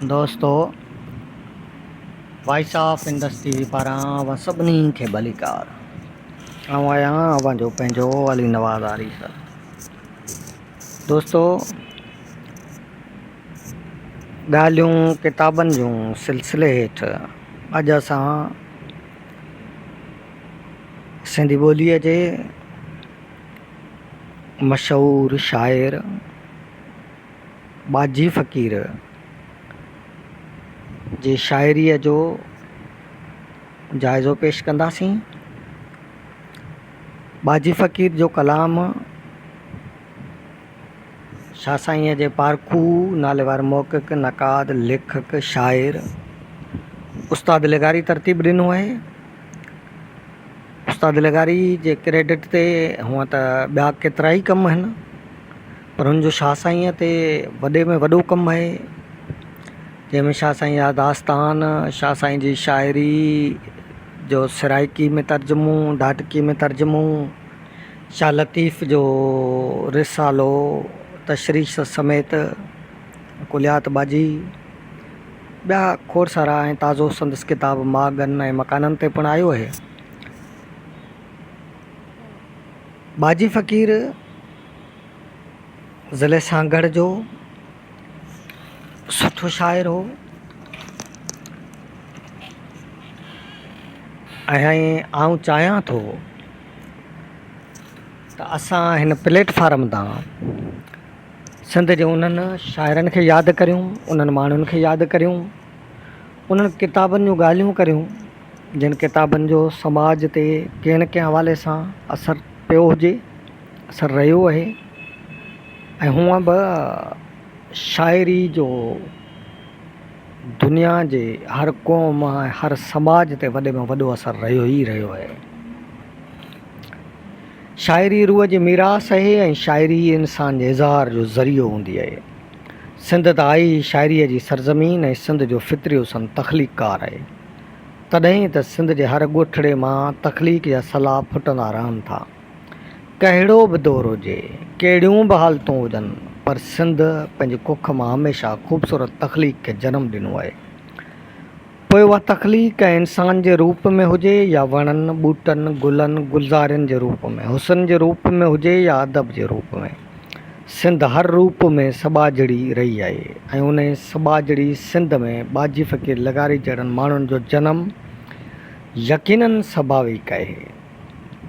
दोस्तों, voice of industry पारां सभिनी खे भलीकार। आऊं आहियां अवांजो पंहिंजो अली नवाज़ आरी सर। दोस्तों, ॻाल्हियूं किताबनि जूं सिलसिले हेठि अॼु असां सिंधी ॿोलीअ जे मशहूरु शाइर बाजी फ़क़ीर जी शाइरीअ जो जाइज़ो पेश कंदासीं। बाजी फ़क़ीर जो कलाम शाह साईंअ जे पारखू नाले वारे मौक़िक़, नक़ाद, लेखक, शाइर उस्ताद लिगारी तरतीब ॾिनो आहे। उस्ताद लिगारी जे क्रेडिट ते हूअं त ॿिया केतिरा ई कम आहिनि, पर हुनजो शाह साईंअ ते वॾे में वॾो कमु आहे, जंहिंमें शाह साईं जा दास्तान, शाह साईं जी शाइरी जो सराइकी में तर्जुमो, डाटकी में तर्जुमो, शाह लतीफ़ जो रिसालो तशरीह समेत, कुलियात बाजी, ॿिया खोड़ सारा ऐं ताज़ो संदसि किताब मागन ऐं मकाननि ते पिणु आयो आहे। बाजी फ़क़ीर ज़िले सांगढ़ जो सुठो शाइर हो ऐं आऊं चाहियां थो त असां हिन प्लेटफार्म तां सिंध जे उन्हनि शाइरनि खे यादि करियूं, उन्हनि माण्हुनि खे यादि करियूं, उन्हनि किताबनि जूं ॻाल्हियूं करियूं जिन किताबनि जो समाज ते कंहिं न कंहिं हवाले सां असरु पियो हुजे, असरु रहियो आहे। ऐं हूअं बि शाइरी जो दुनिया जे हर क़ौम ऐं हर समाज ते वॾे में वॾो असरु रहियो ई रहियो आहे। शाइरी रूह जी मीरास आहे ऐं शाइरी इंसान जे इज़हार जो ज़रियो हूंदी आहे। सिंध त आई शाइरीअ जी सरज़मीन ऐं सिंध जो फितरियो सन तख़लीक़कार आहे। तॾहिं त सिंध जे हर ॻोठड़े मां तख़लीक़ जा सलाह फुटंदा रहनि था। कहिड़ो बि दौर हुजे, कहिड़ियूं बि हालतूं हुजनि, पर सिंध पंहिंजी कुख मां हमेशह ख़ूबसूरत तख़लीक़ खे जनमु ॾिनो आहे। पोइ उहा तख़लीक़ इंसान जे रूप में हुजे या वणनि, ॿूटनि, गुलनि, गुलज़ारनि जे रूप में, हुस्न जे रूप में हुजे या अदब जे रूप में, सिंध हर रूप में सॿाझड़ी रही आहे। ऐं उन सॿाझड़ी सिंध में बाजी फ़क़ीर लिगारी जहिड़नि माण्हुनि जो जनमु यकीनन स्वाभाविक आहे।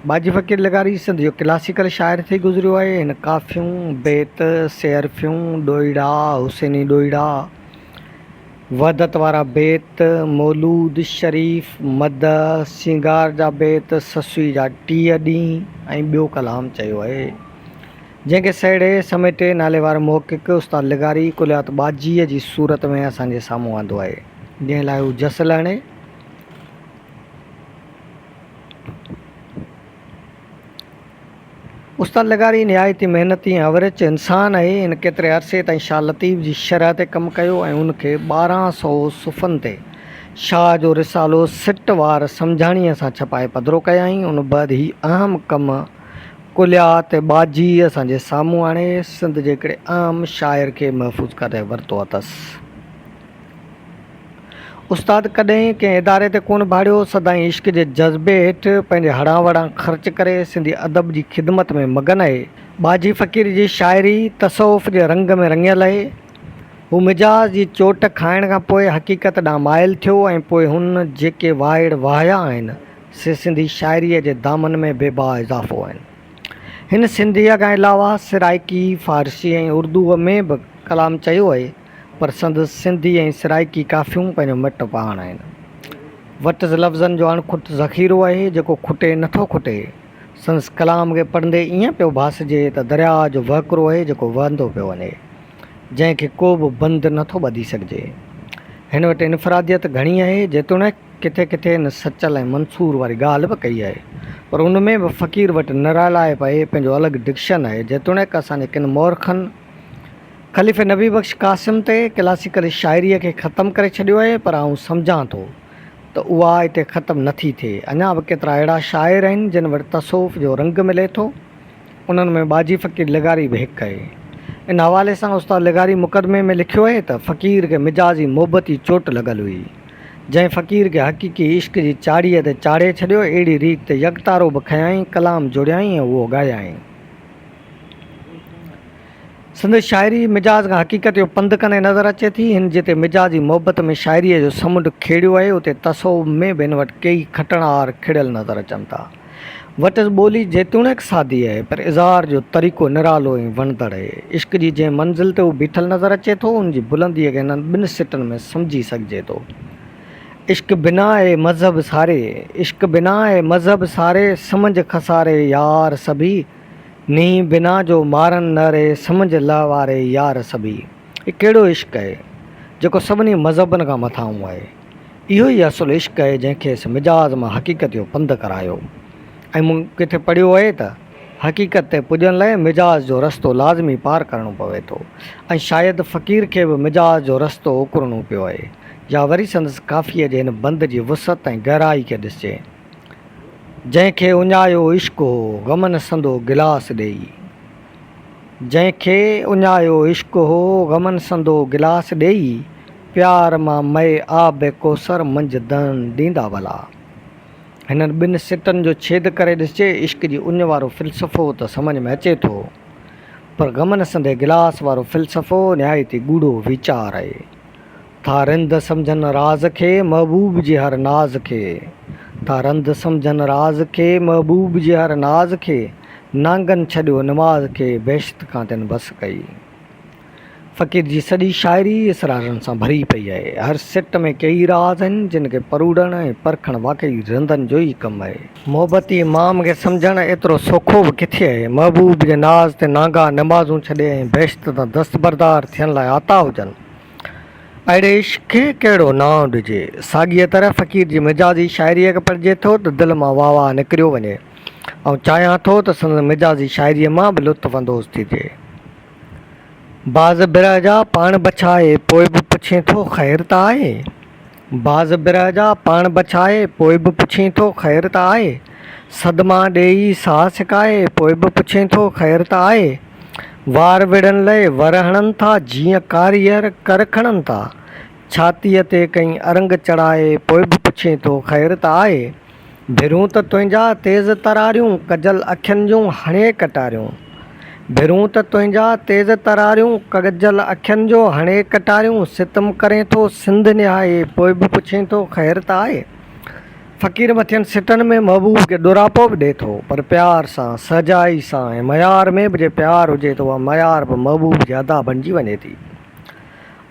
बाजी फ़क़ीर लिगारी सिंध जो क्लासिकल शाइर थी गुज़रियो आहे। हिन काफ़ियूं, बेत, सेरफियूं, ॾोइड़ा, हुसैनी ॾोइड़ा, वहदत वारा बेत, मौलूद शरीफ़, मद, सिंगार जा बेत, ससुई जा 30 ॾींहं ऐं ॿियो कलाम चयो आहे, जंहिंखे सहेड़े समेटे नाले वारो मौक़िक़ उस्ताद लिगारी कुलियात बाजीअ जी सूरत में असांजे साम्हूं आंदो आहे, जंहिं लाइ हू जस लहणे। उस्ताद लिगारी निहायती महिनती ऐं अवरेज इंसान आहे। हिन केतिरे अरसे ताईं शाह लतीफ़ जी शरह ते कमु कयो ऐं उनखे 1200 सुफ़नि ते शाह जो रिसालो सिट वार सम्झाणीअ सां छपाए पधिरो कयाईं। उन बैदि ही अहम कम कुलियात बाजी असांजे साम्हूं आणे सिंध जे हिकिड़े अहम शाइर खे महफ़ूज़ करे वरितो अथसि। उस्ताद कॾहिं कंहिं इदारे ते कोन भाड़ियो, सदाईं इश्क जे जज़्बे हेठि पंहिंजे हड़ा वड़ा ख़र्च करे सिंधी अदब जी ख़िदमत में मगन आहे। बाजी फ़क़ीर जी शाइरी तसव्वुफ़ जे रंग में रंगियल आहे। हू मिजाज़ जी चोट खाइण खां पोइ हक़ीक़त ॾांहुं माइल थियो ऐं पोइ हुन जेके वाहिड़ वाहिया आहिनि से सिंधी शाइरीअ जे दामन में बेबा इज़ाफ़ो आहिनि। हिन सिंधीअ खां अलावा सराइकी, फ़ारसी ऐं उर्दूअ में बि कलाम चयो आहे, पर संदसि सिंधी ऐं सराइकी काफ़ियूं पंहिंजो मिट पाण आहिनि। वटि लफ़्ज़नि जो अणखुट ज़ख़ीरो आहे जेको खुटे नथो खुटे। संदसि कलाम खे पढ़ंदे ईअं पियो भासिजे त दरिया जो वहकिरो आहे जेको वहंदो पियो वञे, जंहिंखे को बि बंदि नथो ॿधी सघिजे। हिन वटि इनफ़रादियत घणी आहे, जेतोणीकि किथे किथे हिन सचल ऐं मंसूर वारी ॻाल्हि बि कई आहे, पर उन में बि फ़क़ीर वटि निरालाइप आहे, पंहिंजो अलॻि डिक्शन आहे। जेतोणीकि असांजे किन मौरखनि ख़लीफ़े नबी बख़्श क़ासिम ते क्लासिकल शाइरीअ खे ख़तमु करे छॾियो आहे, पर आउं सम्झां थो त उहा हिते ख़तमु नथी थिए। अञा बि केतिरा अहिड़ा शाइर आहिनि जिन वटि तसव्वुफ़ जो रंग मिले थो। उन्हनि में बाजी फ़क़ीर लिगारी बि हिकु आहे। इन हवाले सां उस्ताद लिगारी मुक़दमे में लिखियो आहे त फ़क़ीर खे मिजाजी मोहबती चोट लॻल हुई, जंहिं फ़क़ीर खे हक़ीक़ी इश्क जी चाड़ीअ ते चाढ़े छॾियो। अहिड़ी रीत ते यकतारो बि खयाईं, कलाम जोड़ियाईं ऐं उहो ॻायाईं। संदसि शाइरी मिजाज खां हक़ीक़त जो पंधु कंदे नज़र अचे थी। हिन जिते मिजाजी मोहबत में शाइरीअ जो समुंड खेड़ियो आहे, उते तसव्वुफ़ में बि हिन वटि कई खटणार खिड़ियल नज़र अचनि था। वटि ॿोली जेतोणीकि सादी आहे, पर इज़हार जो तरीक़ो निरालो ऐं वणंदड़ आहे। इश्क जी जंहिं मंज़िल ते उहो बीठल नज़र अचे थो, उन जी बुलंदीअ खे हिननि ॿिनि सिटनि में सम्झी सघिजे थो। इश्क बिना आहे मज़हब सारे, इश्क बिना आहे मज़हब सारे, समझ खसारे यार सभी, नी बिना जो मारन न रे, समझ लवारे यार सभी। हीउ कहिड़ो इश्क आहे जेको सभिनी मज़हबनि खां मथां आहे। इहो ई असुलु इश्क आहे जंहिंखे इस मिजाज मां हक़ीक़त जो पंधु करायो। ऐं मूं किथे पढ़ियो आहे त हक़ीक़त ते पुॼण लाइ मिजाज जो रस्तो लाज़मी पार करिणो पवे थो, ऐं शायदि फ़क़ीर खे बि मिजाज जो रस्तो उकरणो पियो आहे। या वरी संदसि काफ़ीअ जे हिन बंद जी वुसत ऐं गहराई खे ॾिसिजे। जंहिंखे उञायो इश्क हो ग़मन संदो गिलास ॾेई, जंहिंखे उञायो इश्क हो ग़मन संदो गिलास ॾेई, प्यार मां मए आब कोसर मंझि दन ॾींदा भला। हिननि ॿिनि सिटनि जो छेद करे ॾिसिजे। इश्क जी उञ वारो फ़िलसफ़ो त सम्झ में अचे थो, पर ग़मन संदे गिलास वारो फ़िलसफ़ो निहायती गूढ़ो वीचार आहे। था रिंद सम्झनि राज़ खे महबूब जी हर नाज़ खे, था रिंद सम्झनि राज़ खे महबूब जी हर नाज़ खे, नांगनि छॾियो निमाज़ खे बेश्त खां तिन बस कई। फ़क़ीर जी सॼी शाइरी इसरारनि सां भरी पई आहे। हर सिट में कई राज़ आहिनि जिन खे परूड़ण ऐं परखणु वाक़ई रिंदनि जो ई कमु आहे। मोहबती इमाम खे सम्झणु एतिरो सौखो बि किथे आहे। महबूब जे नाज़ ते नांगा नमाज़ूं छॾे ऐं बेश्त तां दस्तबरदार थियण लाइ आता हुजनि। अहिड़े इश्क खे कहिड़ो नाम ॾिजे। साॻीअ तरह फ़क़ीर जी मिजाजी शाइरीअ खे पढ़िजे थो त दिलि मां वाह वाह निकिरियो वञे, ऐं चाहियां थो त संदसि मिजाजी शाइरीअ मां बि लुत्फ़ अंदोज़ थी थिए। बाज़ बिरह जा पाण बछाए पोइ बि पुछे थो ख़ैर त आहे, बाज़ बिरह जा पाण बछाए पोइ बि पुछे थो ख़ैर त आहे, सदमा ॾेई साह सिकाए पोइ बि पुछे थो ख़ैर त आहे, वार विढ़ण लाइ वर हणनि था जीअं कारीगर कर खणनि था, छातीअ ते कई अरंग चढ़ाए पोइ बि पुछे थो ख़ैर त आहे, भिरूं त तुंहिंजा तेज़ तरारियूं कजल अखियुनि जूं हणे कटारियूं, भिरूं त तुंहिंजा तेज़ तरारियूं कजल अखियुनि जो हणे कटारियूं, सितम करे थो सिंध निहाए पोइ बि पुछे थो ख़ैर त आहे। फ़क़ीर मथियनि सिटनि में महबूब खे ॾुरापो बि ॾिए थो, पर प्यार सां सजाई सां ऐं मयार में बि जे प्यार हुजे त उहा मयार बि महबूब जी अदा बणिजी वञे थी।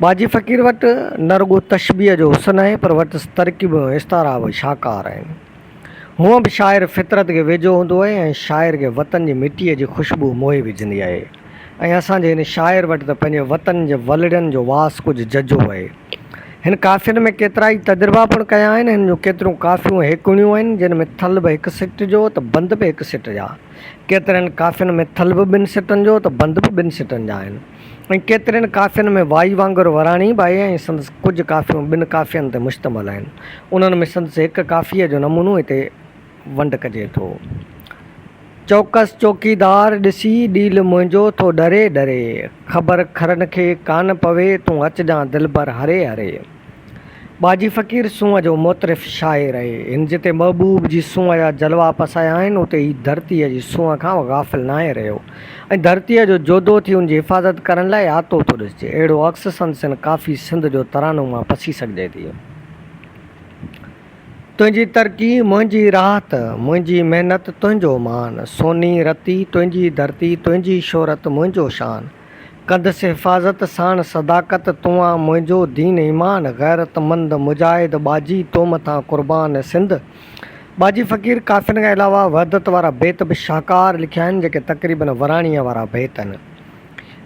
बाजी फ़क़ीर वटि न रुॻो तशबीह जो हुस्न आहे, पर वटि तरक़ीब इस्तारा बि शाकार आहिनि। हूअं बि शाइर फितरत खे वेझो हूंदो आहे ऐं शाइर खे वतन जी मिटीअ जी ख़ुशबू मोहे विझंदी आहे। ऐं असांजे हिन शाइर वटि त पंहिंजे वतन जे वलड़नि जो वास कुझु जजो आहे। हिन काफ़ियुनि में केतिरा ई तजुर्बा पिणु कया आहिनि। हिन जूं केतिरियूं काफ़ियूं हेकुणियूं आहिनि जिन में थल बि हिकु सिट जो त बंद बि हिकु सिट जा, केतिरनि काफ़ियुनि में थल बि ॿिनि सिटनि जो त बंद बि ॿिनि सिटनि जा आहिनि, ऐं केतिरनि काफ़ियुनि में वाई वांगुरु वराणी बि आहे। ऐं संदसि कुझु काफ़ियूं ॿिनि काफ़ियुनि ते मुश्तमिल आहिनि। उन्हनि में संदसि हिकु काफ़ीअ जो नमूनो हिते वंड कजे थो। चौकस चौकीदार ॾिसी डील मुंहिंजो थो डरे डरे, ख़बर खरनि खे कान पवे तूं अचजां दिलबर हरे हरे। बाजी फ़क़ीर सूंहं जो मोतरिफ़ शाइर आहे। हिन जिते महबूब जी सूंहं जा जलवा पसाया आहिनि, उते ही धरतीअ जी सूंहं खां गाफ़िल न आहे रहियो, ऐं धरतीअ जो जोदो थी हुनजी हिफ़ाज़त करण लाइ आतो थो ॾिसिजे। अहिड़ो अक्स संदसि काफ़ी सिंध जो तरानो मां पसी सघिजे थी। तुंहिंजी तरक़ी मुंहिंजी राहत, मुंहिंजी महिनत तुंहिंजो मान, सोनी रती तुंहिंजी धरती तुंहिंजी शोहरत मुंहिंजो शान, कंदसि हिफ़ाज़त साण सदाकत तूं मुंहिंजो दीन ईमान, गैरतमंद मुजाहिद बाजी तो मथां क़ुर्बान सिंध। बाजी फ़क़ीर काफ़ियुनि खां अलावा वहदत वारा बेत बि शाहकार लिखिया आहिनि, जेके तक़रीबन वराणीअ वारा बेत आहिनि।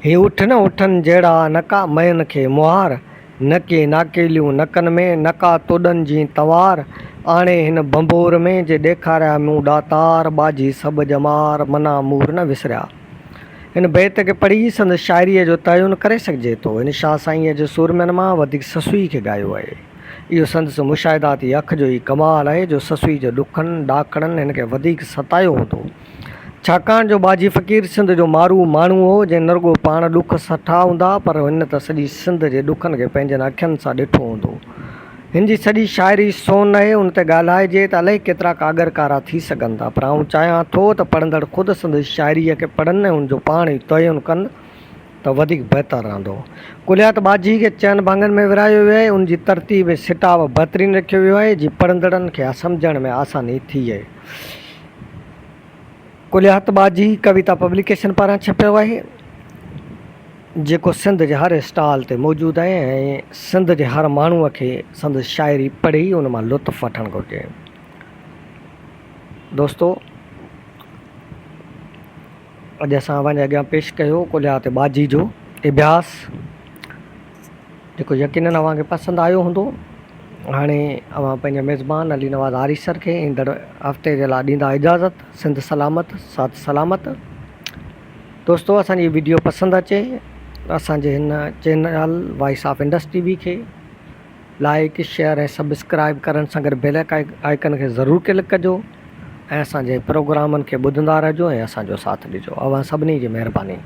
ही उठ न उठनि जहिड़ा नका मयनि खे मुहार, न के नाकेलियूं नकनि में नका तोॾनि जी तवार, आणे हिन बंबोर में जे ॾेखारिया मूं ॾातार, बाजी सभु जमार मना मूर न विसरिया। हिन बेत खे पढ़ी संदसि शाइरीअ जो तयन करे सघिजे थो। हिन शाह साईंअ जे सुरमनि मां वधीक ससुई खे ॻायो आहे। इहो संदसि मुशाहिदाती अखि जो ई कमाल आहे जो ससुई जे ॾुखनि ॾाखड़नि हिन खे वधीक सतायो हूंदो, छाकाणि जो बाजी फ़क़ीर सिंध जो मारू माण्हू हो जंहिं न रुॻो पाण ॾुख सठा हूंदा पर हिन त सॼी सिंध जे ॾुखनि खे पंहिंजनि अखियुनि सां ॾिठो हूंदो। हिन जी सॼी शाइरी सोन आहे, उन ते ॻाल्हाइजे त अलाए केतिरा कागरकारा थी सघनि था, पर आउं चाहियां थो त पढ़ंदड़ ख़ुदि संदसि शाइरीअ खे पढ़नि ऐं हुनजो पाण ई तयन कनि त वधीक बहितरु रहंदो। कुलियात बाजी खे चइनि भाङनि में विरायो वियो आहे, उनजी तरतीब सिटाव बहितरीनु रखियो वियो आहे जीअं पढ़ंदड़नि खे सम्झण में आसानी थी आहे। कुलियात बाजी कविता पब्लिकेशन पारां छपियो आहे, जेको सिंध जे हर स्टॉल ते मौजूदु आहे ऐं सिंध जे हर माण्हूअ खे संदसि शाइरी पढ़ी उन मां लुत्फ़ वठणु घुरिजे। दोस्तो, अॼु असां वञे अॻियां पेश कयो कुलियात बाजी जो इब्यास, जेको यकीनन अव्हांखे पसंदि आयो हूंदो। हाणे अव्हां पंहिंजे मेज़बान अली नवाज़ आरी सर खे ईंदड़ हफ़्ते जे लाइ ॾींदा इजाज़त। सिंध सलामत, साथ सलामत। दोस्तो, असांजी वीडियो पसंदि अचे असांजे हिन channel voice of Indus TV खे लाइक शेयर ऐं सब्सक्राइब करण सां गॾु बेल आइकन खे ज़रूरु क्लिक कजो ऐं असांजे प्रोग्रामनि खे ॿुधंदा रहिजो ऐं असांजो साथ ॾिजो। अव्हां सभिनी जी महिरबानी।